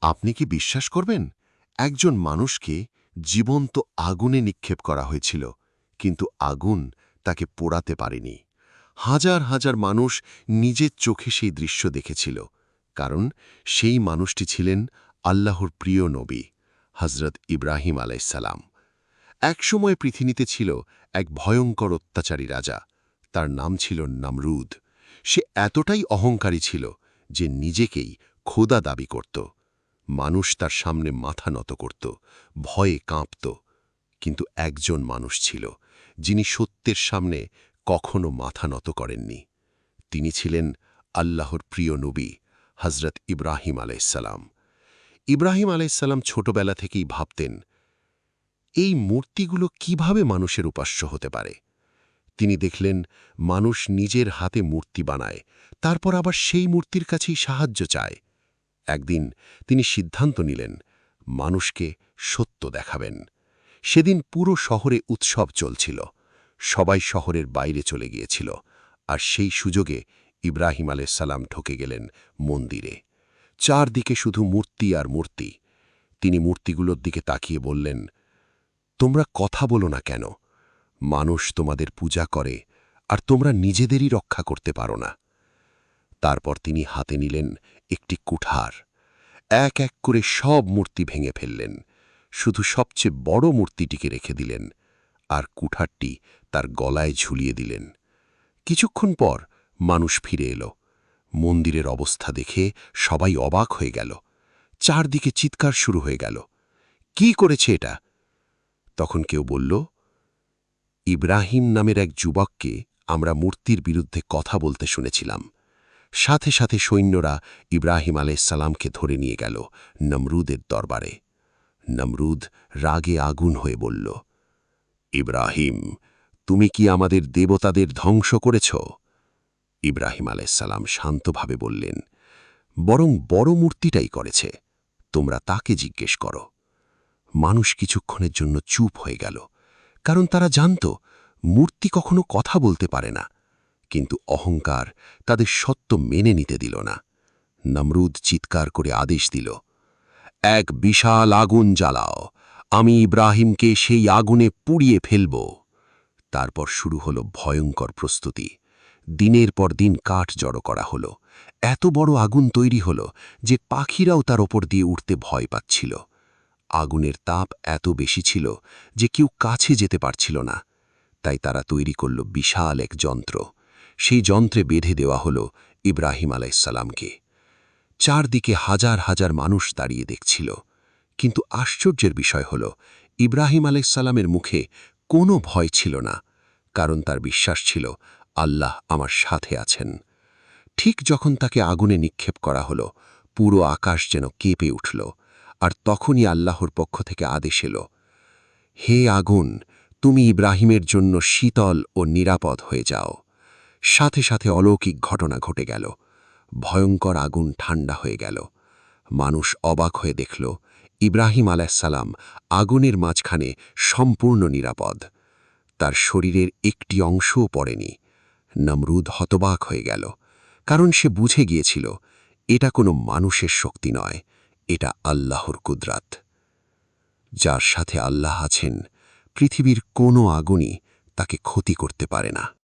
আপনি কি বিশ্বাস করবেন একজন মানুষকে জীবন্ত আগুনে নিক্ষেপ করা হয়েছিল, কিন্তু আগুন তাকে পোড়াতে পারেনি। হাজার হাজার মানুষ নিজের চোখে সেই দৃশ্য দেখেছিল, কারণ সেই মানুষটি ছিলেন আল্লাহর প্রিয় নবী হজরত ইব্রাহিম আলাইসালাম। একসময় পৃথিবীতে ছিল এক ভয়ঙ্কর অত্যাচারী রাজা। তার নাম ছিল নমরুদ। সে এতটাই অহংকারী ছিল যে নিজেকেই খোদা দাবি করত। মানুষ তার সামনে মাথা নত করত, ভয়ে কাঁপত। কিন্তু একজন মানুষ ছিল যিনি সত্যের সামনে কখনো মাথা নত করেননি। তিনি ছিলেন আল্লাহর প্রিয় নবী হজরত ইব্রাহিম আলাইসালাম। ইব্রাহিম আলাইসালাম ছোটবেলা থেকেই ভাবতেন, এই মূর্তিগুলো কিভাবে মানুষের উপাস্য হতে পারে। তিনি দেখলেন মানুষ নিজের হাতে মূর্তি বানায়, তারপর আবার সেই মূর্তির কাছেই সাহায্য চায়। একদিন তিনি সিদ্ধান্ত নিলেন মানুষকে সত্য দেখাবেন। সেদিন পুরো শহরে উৎসব চলছিল, সবাই শহরের বাইরে চলে গিয়েছিল। আর সেই সুযোগে ইব্রাহিম আলাইসাল্লাম ঢুকে গেলেন মন্দিরে। চারদিকে শুধু মূর্তি আর মূর্তি। তিনি মূর্তিগুলোর দিকে তাকিয়ে বললেন, তোমরা কথা বলো না কেন? মানুষ তোমাদের পূজা করে, আর তোমরা নিজেদেরই রক্ষা করতে পারো না। তারপর তিনি হাতে নিলেন একটি কুঠার। এক এক করে সব মূর্তি ভেঙে ফেললেন, শুধু সবচেয়ে বড় মূর্তিটিকে রেখে দিলেন, আর কুঠারটি তার গলায় ঝুলিয়ে দিলেন। কিছুক্ষণ পর মানুষ ফিরে এলো। মন্দিরের অবস্থা দেখে সবাই অবাক হয়ে গেল। চারদিকে চিৎকার শুরু হয়ে গেল, কি করেছে এটা? তখন কেউ বলল, ইব্রাহিম নামের এক যুবককে আমরা মূর্তির বিরুদ্ধে কথা বলতে শুনেছিলাম। সাথে সাথে সৈন্যরা ইব্রাহিম আলাইসাল্লামকে ধরে নিয়ে গেল নমরুদের দরবারে। নমরুদ রাগে আগুন হয়ে বলল, ইব্রাহিম, তুমি কি আমাদের দেবতাদের ধ্বংস করেছ? ইব্রাহিম আলাইসাল্লাম শান্তভাবে বললেন, বরং বড় মূর্তিটাই করেছে, তোমরা তাকে জিজ্ঞেস করো। মানুষ কিছুক্ষণের জন্য চুপ হয়ে গেল, কারণ তারা জানত মূর্তি কখনো কথা বলতে পারে না। কিন্তু অহংকার তাদের সত্য মেনে নিতে দিল না। নমরুদ চিৎকার করে আদেশ দিল, এক বিশাল আগুন জ্বালাও, আমি ইব্রাহিমকে সেই আগুনে পুড়িয়ে ফেলব। তারপর শুরু হলো ভয়ঙ্কর প্রস্তুতি। দিনের পর দিন কাঠ জড়ো করা হলো। এত বড় আগুন তৈরি হলো যে পাখিরাও তার ওপর দিয়ে উঠতে ভয় পাচ্ছিল। আগুনের তাপ এত বেশি ছিল যে কেউ কাছে যেতে পারছিল না। তাই তারা তৈরি করল বিশাল এক যন্ত্র। সেই যন্ত্রে বেঁধে দেওয়া হলো ইব্রাহিম আলাইসাল্লামকে। চারদিকে হাজার হাজার মানুষ দাঁড়িয়ে দেখছিল। কিন্তু আশ্চর্যের বিষয় হল, ইব্রাহিম আলাইসাল্লামের মুখে কোনো ভয় ছিল না, কারণ তার বিশ্বাস ছিল আল্লাহ আমার সাথে আছেন। ঠিক যখন তাকে আগুনে নিক্ষেপ করা হলো, পুরো আকাশ যেন কেঁপে উঠল। আর তখনই আল্লাহর পক্ষ থেকে আদেশ এলো, হে আগুন, তুমি ইব্রাহিমের জন্য শীতল ও নিরাপদ হয়ে যাও। সাথে সাথে অলৌকিক ঘটনা ঘটে গেল। ভয়ঙ্কর আগুন ঠান্ডা হয়ে গেল। মানুষ অবাক হয়ে দেখল ইব্রাহিম আলাইসাল্লাম আগুনের মাঝখানে সম্পূর্ণ নিরাপদ। তার শরীরের একটি অংশও পড়েনি। নমরুদ হতবাক হয়ে গেল, কারণ সে বুঝে গিয়েছিল এটা কোনো মানুষের শক্তি নয়, এটা আল্লাহর কুদরাত। যার সাথে আল্লাহ আছেন, পৃথিবীর কোনো আগুনই তাকে ক্ষতি করতে পারে না।